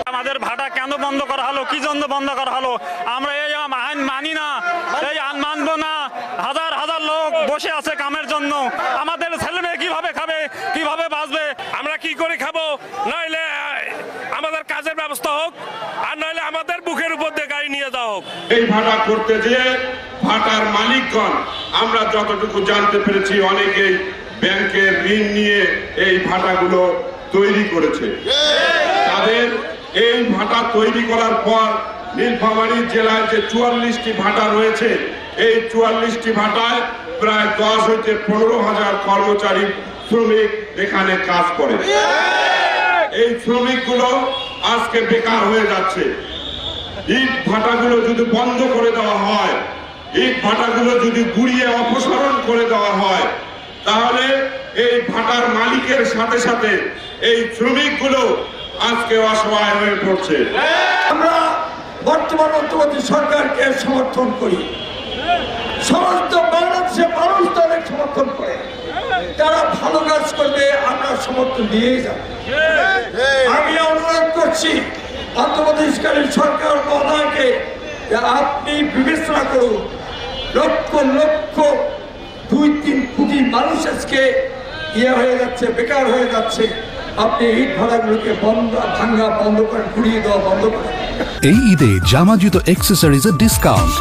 আমাদের ভাটা কেন বন্ধ করা হলো, কি জন্য বন্ধ করা হলো? আমরা এই আইন মানি না, এই আইন মানবো না। হাজার হাজার লোক বসে আছে কামের জন্য। আমাদের ছেলে মেয়ে কিভাবে খাবে, কিভাবে বাঁচবে? আমরা কি করে খাবো? নইলে আমাদের কাজের ব্যবস্থা হোক, আর নইলে আমাদের বুকের উপর দিয়ে গাড়ি নিয়ে যাওয়া হোক। এই ভাটা করতে যেয়ে ভাটার মালিকগণ আমরা যতটুকু জানতে পেরেছি অনেকেই ব্যাংকের ঋণ নিয়ে এই ভাটাগুলো তৈরি করেছে। তাদের এই ভাটা তৈরি করার পর নীলফামারী জেলায় যে 44টি ভাটা রয়েছে, এই 44টি ভাটায় প্রায় 10 হইতে 15,000 কর্মচারী শ্রমিক এখানে কাজ করে। এই শ্রমিকগুলো আজকে বেকার হয়ে যাচ্ছে। ইট ভাটাগুলো যদি বন্ধ করে দেওয়া হয়, ইট ভাটাগুলো যদি গুড়িয়ে অপসারণ করে দেওয়া হয়, তাহলে এই ভাটার মালিকের সাথে সাথে এই শ্রমিকগুলো আজকে অসহায় হয়ে পড়ছে। আমরা বর্তমান অন্তর্বর্তী সরকারকে সমর্থন করি, সমস্ত বাংলাদেশের মানুষ তাদের সমর্থন করে। তারা ভালো কাজ করবে, আমরা সমর্থন দিয়েই যাব। আমি অনুরোধ করছি অন্তর্বর্তীকালীন সরকার মহোদয়কে যে আপনি বিবেচনা করুন, লক্ষ লক্ষ 2-3 কোটি মানুষ আজকে হয়ে যাচ্ছে, বেকার হয়ে যাচ্ছে। আপনি ইট ভাড়াগুলোকে ভাঙ্গা বন্ধ করেন, ঘুরিয়ে দেওয়া বন্ধ করেন। এই ঈদে জামা জুতো অ্যাক্সেসরিজের ডিসকাউন্ট।